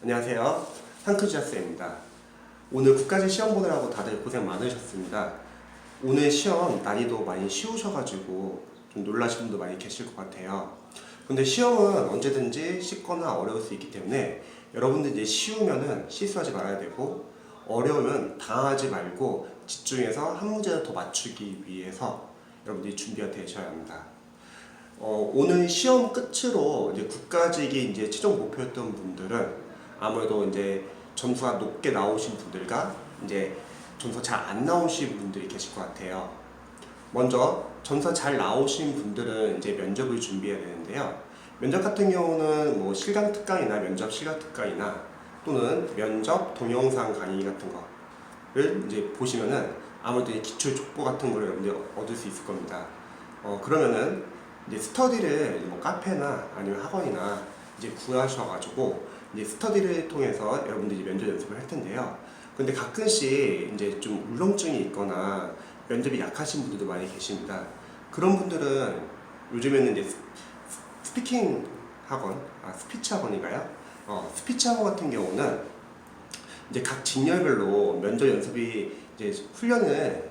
안녕하세요. 상크지아스입니다. 오늘 국가직 시험 보느라고 다들 고생 많으셨습니다. 오늘 시험 난이도 많이 쉬우셔가지고 좀 놀라신 분도 많이 계실 것 같아요. 근데 시험은 언제든지 쉽거나 어려울 수 있기 때문에 여러분들 이제 쉬우면은 실수하지 말아야 되고, 어려우면 당하지 말고 집중해서 한 문제를 더 맞추기 위해서 여러분들이 준비가 되셔야 합니다. 오늘 시험 끝으로 이제 국가직이 이제 최종 목표였던 분들은 아무래도 이제 점수가 높게 나오신 분들과 이제 점수가 잘 안 나오신 분들이 계실 것 같아요. 먼저 점수가 잘 나오신 분들은 이제 면접을 준비해야 되는데요. 면접 같은 경우는 뭐 실강 특강이나 면접 실강 특강이나 또는 면접 동영상 강의 같은 거를 이제 보시면은 아무래도 기출 족보 같은 거를 여러분들이 얻을 수 있을 겁니다. 그러면은 이제 스터디를 뭐 카페나 아니면 학원이나 이제 구하셔가지고 이제 스터디를 통해서 여러분들이 면접 연습을 할 텐데요. 근데 가끔씩 이제 좀 울렁증이 있거나 면접이 약하신 분들도 많이 계십니다. 그런 분들은 요즘에는 이제 스피킹 학원, 스피치 학원인가요? 스피치 학원 같은 경우는 이제 각 직렬별로 면접 연습이 이제 훈련이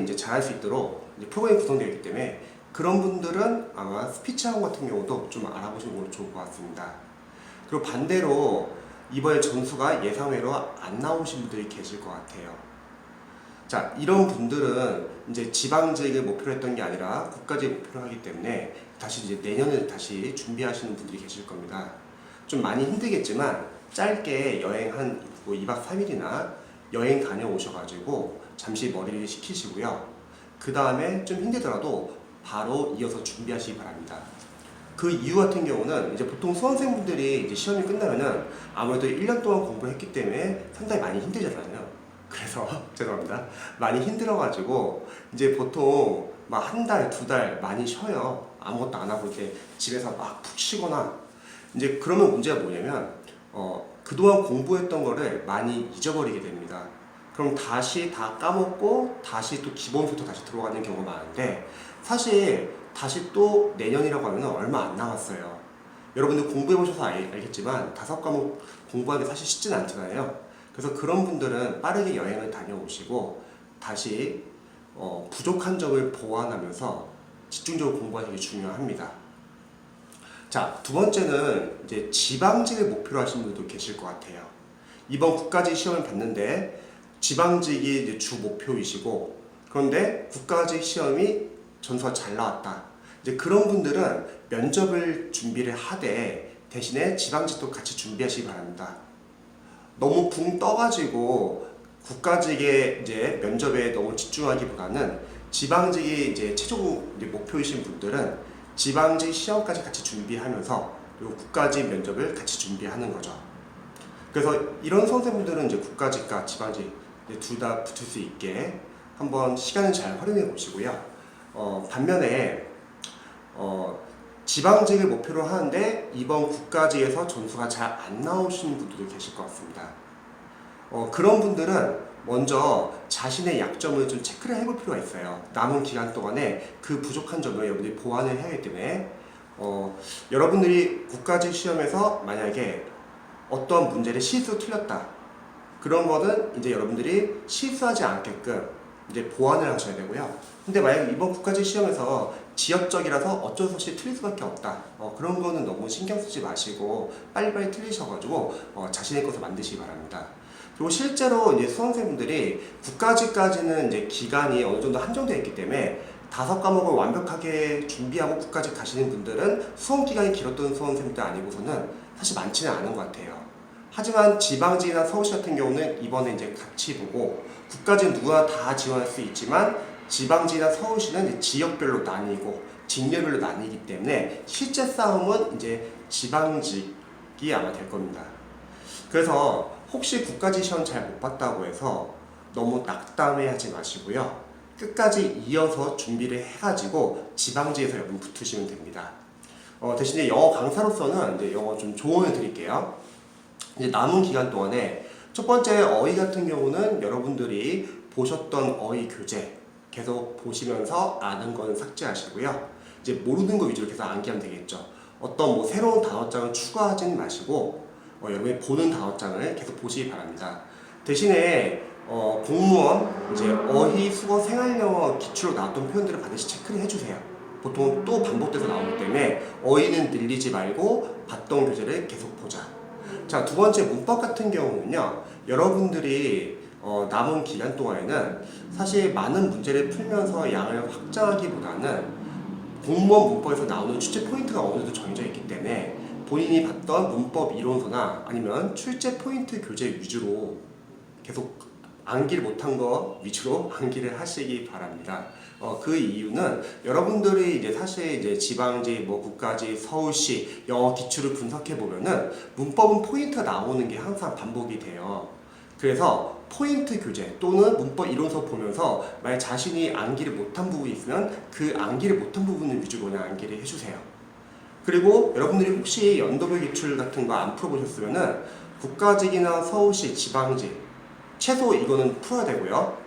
이제 잘할 수 있도록 이제 프로그램이 구성되어 있기 때문에 그런 분들은 아마 스피치 학원 같은 경우도 좀 알아보시는 게 좋을 것 같습니다. 그리고 반대로 이번에 점수가 예상외로 안 나오신 분들이 계실 것 같아요. 자, 이런 분들은 이제 지방직을 목표로 했던 게 아니라 국가직을 목표로 하기 때문에 다시 이제 내년을 다시 준비하시는 분들이 계실 겁니다. 좀 많이 힘들겠지만 짧게 여행 한 2박 3일이나 여행 다녀오셔가지고 잠시 머리를 식히시고요. 그 다음에 좀 힘들더라도 바로 이어서 준비하시기 바랍니다. 그 이유 같은 경우는 이제 보통 수험생분들이 이제 시험이 끝나면은 아무래도 1년 동안 공부를 했기 때문에 상당히 많이 힘들잖아요. 그래서 죄송합니다. 많이 힘들어가지고 이제 보통 막 한 달, 두 달 많이 쉬어요. 아무것도 안 하고 이렇게 집에서 막 푹 쉬거나. 이제 그러면 문제가 뭐냐면 그동안 공부했던 거를 많이 잊어버리게 됩니다. 그럼 다시 다 까먹고 다시 또 기본부터 다시 들어가는 경우가 많은데, 사실 다시 또 내년이라고 하면 얼마 안 남았어요. 여러분들 공부해 보셔서 알겠지만 5과목 공부하기 사실 쉽진 않잖아요. 그래서 그런 분들은 빠르게 여행을 다녀오시고 다시 부족한 점을 보완하면서 집중적으로 공부하시기 중요합니다. 자, 두 번째는 이제 지방직을 목표로 하시는 분들도 계실 것 같아요. 이번 국가직 시험을 봤는데 지방직이 이제 주 목표이시고, 그런데 국가직 시험이 점수가 잘 나왔다. 이제 그런 분들은 면접을 준비를 하되 대신에 지방직도 같이 준비하시기 바랍니다. 너무 붕 떠가지고 국가직의 이제 면접에 너무 집중하기보다는 지방직이 이제 최종 이제 목표이신 분들은 지방직 시험까지 같이 준비하면서 그리고 국가직 면접을 같이 준비하는 거죠. 그래서 이런 선생님들은 이제 국가직과 지방직 둘 다 붙을 수 있게 한번 시간을 잘 활용해 보시고요. 반면에 지방직을 목표로 하는데 이번 국가직에서 점수가 잘 안 나오시는 분들도 계실 것 같습니다. 그런 분들은 먼저 자신의 약점을 좀 체크를 해볼 필요가 있어요. 남은 기간 동안에 그 부족한 점을 여러분들이 보완을 해야 하기 때문에 여러분들이 국가직 시험에서 만약에 어떤 문제를 실수로 틀렸다, 그런 거는 이제 여러분들이 실수하지 않게끔 이제 보완을 하셔야 되고요. 근데 만약에 이번 국가직 시험에서 지역적이라서 어쩔 수 없이 틀릴 수밖에 없다, 그런 거는 너무 신경 쓰지 마시고 빨리빨리 틀리셔가지고 자신의 것을 만드시기 바랍니다. 그리고 실제로 이제 수험생분들이 국가직까지는 이제 기간이 어느 정도 한정되어 있기 때문에 5과목을 완벽하게 준비하고 국가직 가시는 분들은 수험 기간이 길었던 수험생들 아니고서는 사실 많지는 않은 것 같아요. 하지만 지방직이나 서울시 같은 경우는 이번에 이제 같이 보고, 국가직 누구나 다 지원할 수 있지만 지방직이나 서울시는 이제 지역별로 나뉘고 직렬별로 나뉘기 때문에 실제 싸움은 이제 지방직이 아마 될 겁니다. 그래서 혹시 국가직 시험 잘 못 봤다고 해서 너무 낙담해하지 마시고요. 끝까지 이어서 준비를 해가지고 지방직에서 여러분 붙으시면 됩니다. 대신에 영어 강사로서는 이제 영어 좀 조언을 드릴게요. 이제 남은 기간 동안에 첫 번째 어휘 같은 경우는 여러분들이 보셨던 어휘 교재 계속 보시면서 아는 건 삭제하시고요. 이제 모르는 거 위주로 계속 암기하면 되겠죠. 어떤 뭐 새로운 단어장을 추가하지는 마시고 여러분이 보는 단어장을 계속 보시기 바랍니다. 대신에 공무원 이제 어휘, 국어, 생활영어 기출로 나왔던 표현들을 반드시 체크를 해주세요. 보통 또 반복돼서 나오기 때문에 어휘는 늘리지 말고 봤던 교재를 계속 보자. 자, 두 번째 문법 같은 경우는요, 여러분들이 남은 기간 동안에는 사실 많은 문제를 풀면서 양을 확장하기보다는 공무원 문법에서 나오는 출제 포인트가 어느 정도 정해져 있기 때문에 본인이 봤던 문법 이론서나 아니면 출제 포인트 교재 위주로 계속 암기를 못한 거 위주로 암기를 하시기 바랍니다. 그 이유는 여러분들이 이제 사실 이제 지방지, 뭐 국가지, 서울시 영어 기출을 분석해 보면은 문법은 포인트가 나오는 게 항상 반복이 돼요. 그래서 포인트 교재 또는 문법 이론서 보면서 만약 자신이 암기를 못한 부분이 있으면 그 암기를 못한 부분을 위주로 그냥 암기를 해주세요. 그리고 여러분들이 혹시 연도별 기출 같은 거 안 풀어보셨으면은 국가직이나 서울시, 지방직 최소 이거는 풀어야 되고요.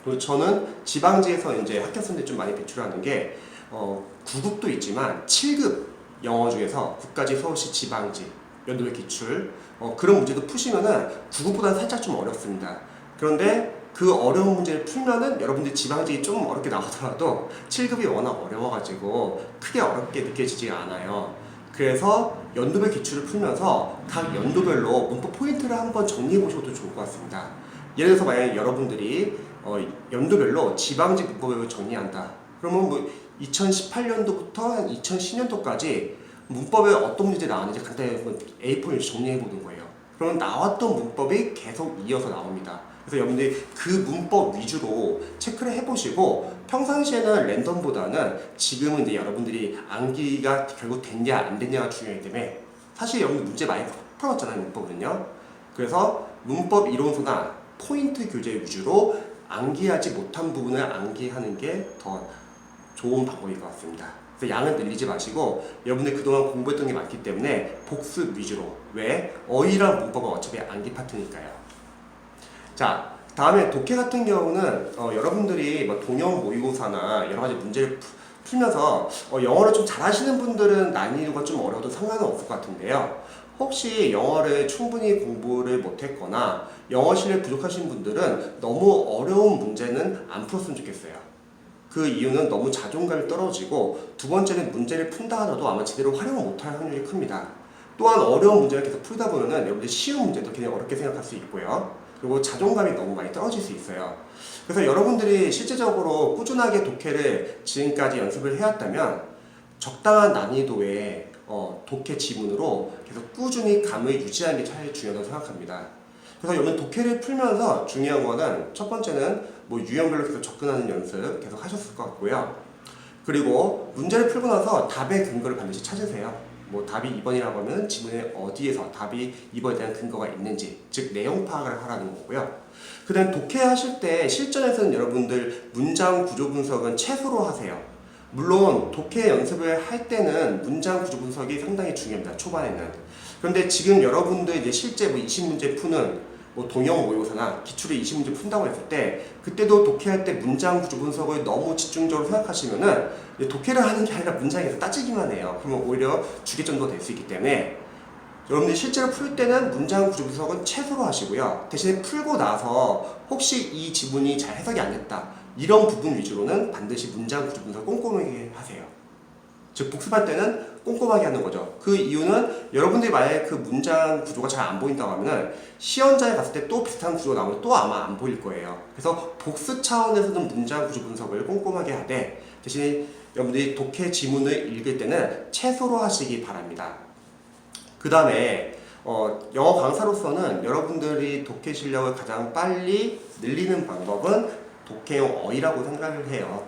그리고 저는 지방지에서 이제 합격생들 좀 많이 배출하는 게 9급도 있지만 7급 영어 중에서 국가직, 서울시, 지방지 연도별 기출 그런 문제도 푸시면은 9급보다는 살짝 좀 어렵습니다. 그런데 그 어려운 문제를 풀면은 여러분들 지방직이 좀 어렵게 나오더라도 7급이 워낙 어려워가지고 크게 어렵게 느껴지지가 않아요. 그래서 연도별 기출을 풀면서 각 연도별로 문법 포인트를 한번 정리해 보셔도 좋을 것 같습니다. 예를 들어서 만약에 여러분들이 연도별로 지방직 문법을 정리한다. 그러면 뭐 2018년도부터 2010년도까지 문법에 어떤 문제 나왔는지 간단히 A4를 정리해 보는 거예요. 그러면 나왔던 문법이 계속 이어서 나옵니다. 그래서 여러분들이 그 문법 위주로 체크를 해보시고 평상시에는 랜덤보다는 지금은 이제 여러분들이 암기가 결국 됐냐 안 됐냐가 중요하기 때문에 사실 여러분들 문제 많이 풀어봤잖아요, 문법은요. 그래서 문법 이론서나 포인트 교재 위주로 암기하지 못한 부분을 암기하는 게 더 좋은 방법일 것 같습니다. 그래서 양을 늘리지 마시고 여러분들 그동안 공부했던 게 많기 때문에 복습 위주로. 왜? 어휘랑 문법은 어차피 암기 파트니까요. 자, 다음에 독해 같은 경우는 여러분들이 뭐 동영 모의고사나 여러 가지 문제를 풀면서 영어를 좀 잘하시는 분들은 난이도가 좀 어려워도 상관은 없을 것 같은데요. 혹시 영어를 충분히 공부를 못했거나 영어 실력 부족하신 분들은 너무 어려운 문제는 안 풀었으면 좋겠어요. 그 이유는 너무 자존감이 떨어지고 두 번째는 문제를 푼다 하더라도 아마 제대로 활용을 못할 확률이 큽니다. 또한 어려운 문제를 계속 풀다 보면은 여러분들 쉬운 문제도 굉장히 어렵게 생각할 수 있고요. 그리고 자존감이 너무 많이 떨어질 수 있어요. 그래서 여러분들이 실제적으로 꾸준하게 독해를 지금까지 연습을 해왔다면 적당한 난이도의 독해 지문으로 계속 꾸준히 감을 유지하는 게 제일 중요하다고 생각합니다. 그래서 여러분 독해를 풀면서 중요한 거는 첫 번째는 뭐 유형별로 계속 접근하는 연습 계속 하셨을 것 같고요. 그리고 문제를 풀고 나서 답의 근거를 반드시 찾으세요. 뭐 답이 2번이라고 하면 지문에 어디에서 답이 2번에 대한 근거가 있는지, 즉 내용 파악을 하라는 거고요. 그 다음 독해하실 때 실전에서는 여러분들 문장 구조 분석은 최소로 하세요. 물론 독해 연습을 할 때는 문장 구조 분석이 상당히 중요합니다. 초반에는. 그런데 지금 여러분들 이제 실제 뭐 20문제 푸는 뭐 동영 모의고사나 기출을 20문제 푼다고 했을 때 그때도 독해할 때 문장 구조 분석을 너무 집중적으로 생각하시면은 독해를 하는 게 아니라 문장에서 따지기만 해요. 그러면 오히려 주기점도가 될 수 있기 때문에 여러분들이 실제로 풀 때는 문장 구조 분석은 최소로 하시고요. 대신에 풀고 나서 혹시 이 지문이 잘 해석이 안 됐다 이런 부분 위주로는 반드시 문장 구조 분석을 꼼꼼하게 하세요. 즉 복습할 때는 꼼꼼하게 하는 거죠. 그 이유는 여러분들이 만약에 그 문장 구조가 잘 안 보인다고 하면 시험장에 갔을 때 또 비슷한 구조가 나오면 또 아마 안 보일 거예요. 그래서 복습 차원에서는 문장 구조 분석을 꼼꼼하게 하되 대신 여러분들이 독해 지문을 읽을 때는 최소로 하시기 바랍니다. 그 다음에 영어 강사로서는 여러분들이 독해 실력을 가장 빨리 늘리는 방법은 독해용 어휘라고 생각을 해요.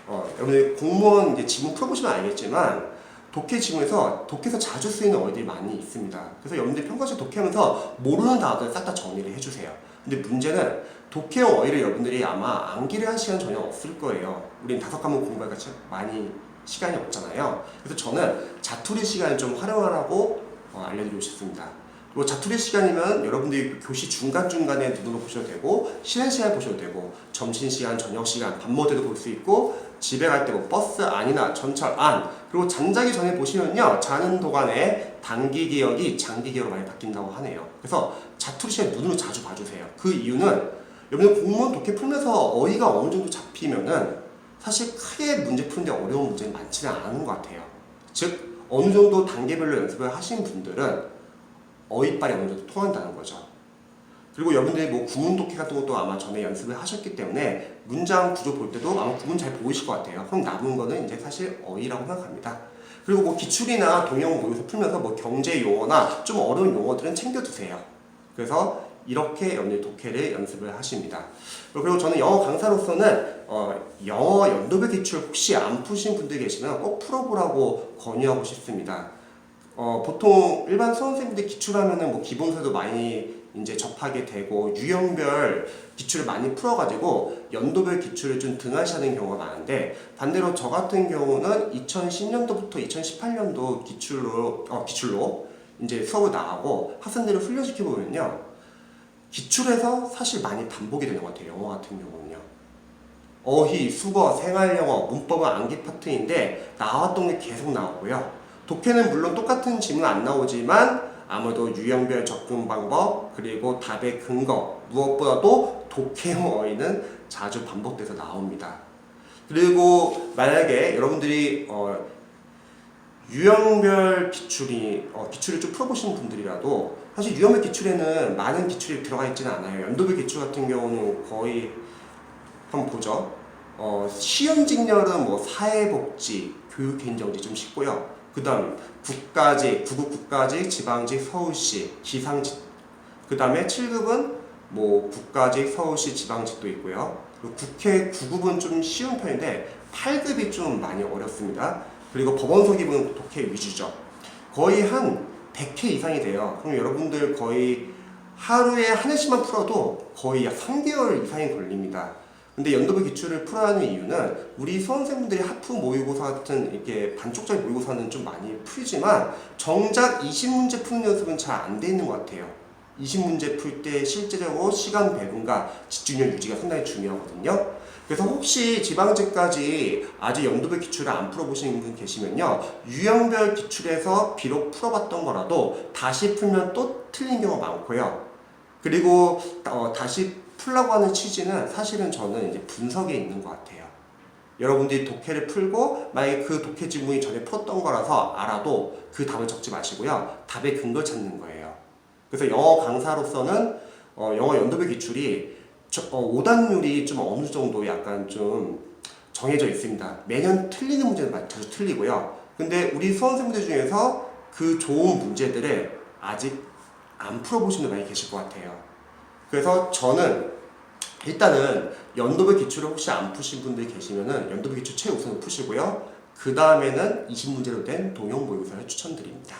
여러분들 공무원 이제 지문 풀어보시면 알겠지만 독해 지문에서 독해에서 자주 쓰이는 어휘들이 많이 있습니다. 그래서 여러분들이 평상시 독해하면서 모르는 단어들 싹 다 정리를 해주세요. 근데 문제는 독해용 어휘를 여러분들이 아마 암기를 할 시간 전혀 없을 거예요. 우린 5과목 공부할 같이 많이 시간이 없잖아요. 그래서 저는 자투리 시간을 좀 활용하라고 알려드리고 싶습니다. 그리고 자투리 시간이면 여러분들이 교시 중간중간에 눈으로 보셔도 되고, 쉬는 시간 보셔도 되고, 점심시간, 저녁시간, 밥 먹을 때도 볼 수 있고, 집에 갈 때 뭐 버스 안이나 전철 안, 그리고 잠자기 전에 보시면요, 자는 동안에 단기 기억이 장기 기억으로 많이 바뀐다고 하네요. 그래서 자투리 시간 눈으로 자주 봐주세요. 그 이유는 여러분들 공무원 독해 풀면서 어휘가 어느 정도 잡히면은 사실 크게 문제 푸는데 어려운 문제는 많지는 않은 것 같아요. 즉 어느 정도 단계별로 연습을 하신 분들은 어휘빨이 어느 정도 통한다는 거죠. 그리고 여러분들이 뭐 구문 독해 같은 것도 아마 전에 연습을 하셨기 때문에 문장 구조 볼 때도 아마 구문 잘 보이실 것 같아요. 그럼 남은 거는 이제 사실 어휘라고 생각합니다. 그리고 뭐 기출이나 동영 모의고사 풀면서 뭐 경제 용어나 좀 어려운 용어들은 챙겨두세요. 그래서 이렇게 여러분들 독해를 연습을 하십니다. 그리고 저는 영어 강사로서는 영어 연도별 기출 혹시 안 푸신 분들 계시면 꼭 풀어보라고 권유하고 싶습니다. 보통 일반 수험생분들 기출하면은 뭐 기본서도 많이 이제 접하게 되고 유형별 기출을 많이 풀어가지고 연도별 기출을 좀 등한시하는 경우가 많은데, 반대로 저 같은 경우는 2010년도부터 2018년도 기출로 이제 수업을 나가고 학생들을 훈련시켜 보면요, 기출에서 사실 많이 반복이 되는 것 같아요. 영어 같은 경우는요. 어휘, 수거, 생활영어, 문법은 암기 파트인데 나왔던 게 계속 나오고요. 독해는 물론 똑같은 질문 안 나오지만 아무래도 유형별 접근 방법, 그리고 답의 근거, 무엇보다도 독해형 어휘는 자주 반복돼서 나옵니다. 그리고 만약에 여러분들이 유형별 기출을 좀 풀어보시는 분들이라도 사실 유형별 기출에는 많은 기출이 들어가 있지는 않아요. 연도별 기출 같은 경우는 거의 한번 보죠. 시험직렬은 뭐 사회복지, 교육행정지 좀 쉽고요. 그 다음 국가직, 구급 국가직, 지방직, 서울시, 기상직. 그 다음에 7급은 뭐 국가직, 서울시, 지방직도 있고요. 그리고 국회 9급은 좀 쉬운 편인데 8급이 좀 많이 어렵습니다. 그리고 법원서 기본 독해 위주죠. 거의 한 100회 이상이 돼요. 그럼 여러분들 거의 하루에 한 회씩만 풀어도 거의 약 3개월 이상이 걸립니다. 근데 연도별 기출을 풀어야 하는 이유는 우리 수험생분들이 하프 모의고사 같은 이렇게 반쪽짜리 모의고사는 좀 많이 풀지만 정작 20문제 푸는 연습은 잘 안 돼 있는 것 같아요. 20문제 풀 때 실제적으로 시간 배분과 집중력 유지가 상당히 중요하거든요. 그래서 혹시 지방직까지 아직 연도별 기출을 안 풀어보신 분 계시면요, 유형별 기출에서 비록 풀어봤던 거라도 다시 풀면 또 틀린 경우가 많고요. 그리고 다시 풀라고 하는 취지는 사실은 저는 이제 분석에 있는 것 같아요. 여러분들이 독해를 풀고 만약에 그 독해 지문이 전에 풀었던 거라서 알아도 그 답을 적지 마시고요, 답의 근거를 찾는 거예요. 그래서 영어 강사로서는 영어 연도별 기출이 오답률이 좀 어느 정도 약간 좀 정해져 있습니다. 매년 틀리는 문제는 자주 틀리고요. 근데 우리 수험생들 중에서 그 좋은 문제들을 아직 안 풀어보시는 분이 많이 계실 것 같아요. 그래서 저는 일단은 연도별 기출을 혹시 안 푸신 분들이 계시면은 연도별 기출 최우선으로 푸시고요. 그 다음에는 20문제로 된 동영 모의고사를 추천드립니다.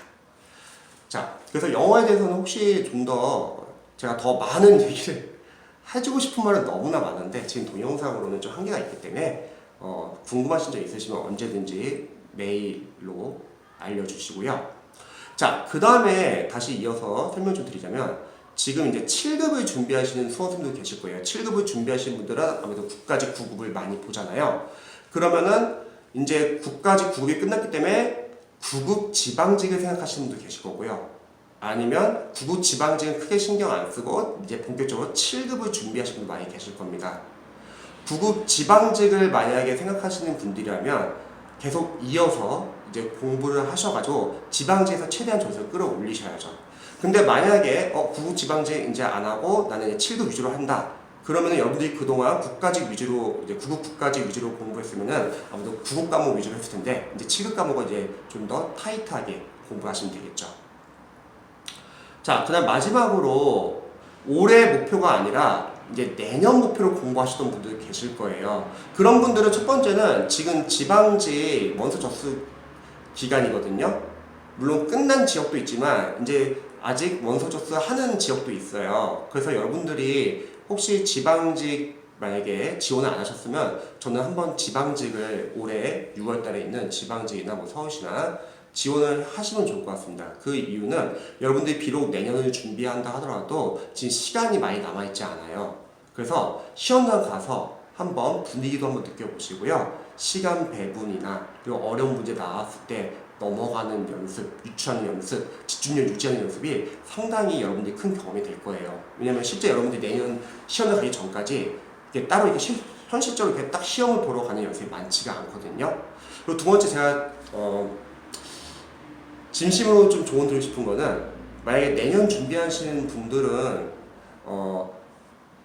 자, 그래서 영어에 대해서는 혹시 좀 더 제가 더 많은 얘기를 해주고 싶은 말은 너무나 많은데 지금 동영상으로는 좀 한계가 있기 때문에 궁금하신 점 있으시면 언제든지 메일로 알려주시고요. 자, 그 다음에 다시 이어서 설명 좀 드리자면, 지금 이제 7급을 준비하시는 수험생도 계실 거예요. 7급을 준비하시는 분들은 아무래도 국가직 9급을 많이 보잖아요. 그러면은 이제 국가직 9급이 끝났기 때문에 9급 지방직을 생각하시는 분도 계실 거고요. 아니면 9급 지방직은 크게 신경 안 쓰고 이제 본격적으로 7급을 준비하시는 분도 많이 계실 겁니다. 9급 지방직을 만약에 생각하시는 분들이라면 계속 이어서 이제 공부를 하셔가지고 지방직에서 최대한 점수를 끌어올리셔야죠. 근데 만약에 9급 지방직 이제 안 하고 나는 이제 7급 위주로 한다. 그러면 여러분들이 그동안 국가직 위주로 이제 9급 국가직 위주로 공부했으면은 아무래도 9급 과목 위주로 했을 텐데 이제 7급 과목은 이제 좀 더 타이트하게 공부하시면 되겠죠. 자, 그다음 마지막으로 올해 목표가 아니라 이제 내년 목표로 공부하시던 분들 계실 거예요. 그런 분들은 첫 번째는 지금 지방직 원서 접수 기간이거든요. 물론 끝난 지역도 있지만 이제 아직 원서 접수하는 지역도 있어요. 그래서 여러분들이 혹시 지방직 만약에 지원을 안 하셨으면 저는 한번 지방직을 올해 6월 달에 있는 지방직이나 뭐 서울시나 지원을 하시면 좋을 것 같습니다. 그 이유는 여러분들이 비록 내년을 준비한다 하더라도 지금 시간이 많이 남아있지 않아요. 그래서 시험장 가서 한번 분위기도 한번 느껴보시고요. 시간 배분이나 그리고 어려운 문제 나왔을 때 넘어가는 연습, 유추하는 연습, 집중력 유지하는 연습이 상당히 여러분들이 큰 경험이 될 거예요. 왜냐면 실제 여러분들이 내년 시험을 가기 전까지 이게 따로 이렇게 현실적으로 이렇게 딱 시험을 보러 가는 연습이 많지가 않거든요. 그리고 두 번째 제가 진심으로 좀 조언 드리고 싶은 거는 만약에 내년 준비하시는 분들은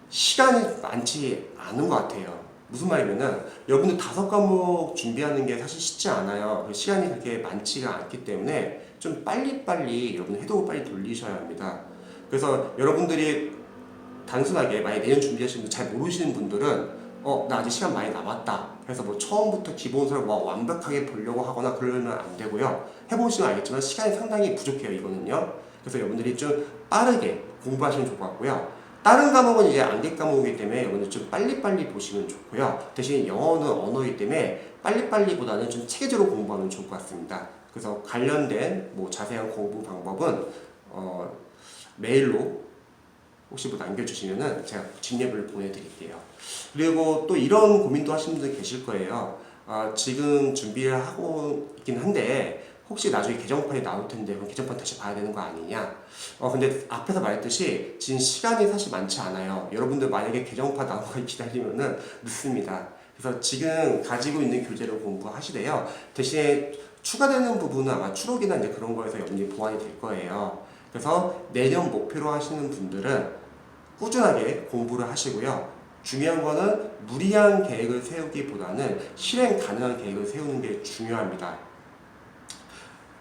시간이 많지 않은 것 같아요. 무슨 말이면은 여러분들 5과목 준비하는 게 사실 쉽지 않아요. 시간이 그렇게 많지가 않기 때문에 좀 빨리빨리 여러분 해독을 빨리 돌리셔야 합니다. 그래서 여러분들이 단순하게 만약에 내년 준비하시는 분 잘 모르시는 분들은 나 아직 시간 많이 남았다. 그래서 뭐 처음부터 기본서를 완벽하게 보려고 하거나 그러면 안 되고요. 해보시면 알겠지만 시간이 상당히 부족해요, 이거는요. 그래서 여러분들이 좀 빠르게 공부하시면 좋을 것 같고요. 다른 과목은 이제 암기 과목이기 때문에 여러분들 좀 빨리빨리 보시면 좋고요. 대신 영어는 언어이기 때문에 빨리빨리보다는 좀 체계적으로 공부하면 좋을 것 같습니다. 그래서 관련된 뭐 자세한 공부 방법은 메일로 혹시 뭐 남겨주시면은 제가 진료를 보내드릴게요. 그리고 또 이런 고민도 하시는 분들 계실 거예요. 지금 준비를 하고 있긴 한데 혹시 나중에 개정판이 나올 텐데 그럼 개정판 다시 봐야 되는 거 아니냐? 근데 앞에서 말했듯이 지금 시간이 사실 많지 않아요. 여러분들 만약에 개정판 나오는 걸 기다리면은 늦습니다. 그래서 지금 가지고 있는 교재로 공부하시되요. 대신에 추가되는 부분은 아마 추록이나 이제 그런 거에서 여러분들이 보완이 될 거예요. 그래서 내년 목표로 하시는 분들은 꾸준하게 공부를 하시고요. 중요한 거는 무리한 계획을 세우기보다는 실행 가능한 계획을 세우는 게 중요합니다.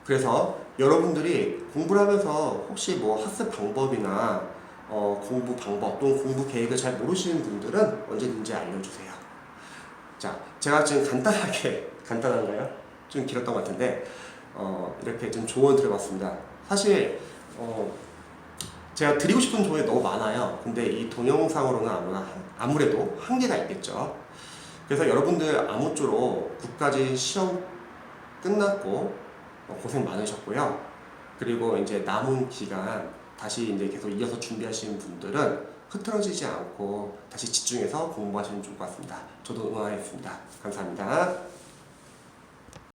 그래서 여러분들이 공부를 하면서 혹시 뭐 학습 방법이나 공부 방법 또는 공부 계획을 잘 모르시는 분들은 언제든지 알려주세요. 자, 제가 지금 간단한가요? 좀 길었던 것 같은데 이렇게 좀 조언 드려봤습니다. 사실 제가 드리고 싶은 조언이 너무 많아요. 근데 이 동영상으로는 아무래도 한계가 있겠죠. 그래서 여러분들 아무쪼록 국가직 시험 끝났고 고생 많으셨고요. 그리고 이제 남은 기간 다시 이제 계속 이어서 준비하시는 분들은 흐트러지지 않고 다시 집중해서 공부하시면 좋을 것 같습니다. 저도 응원하겠습니다. 감사합니다.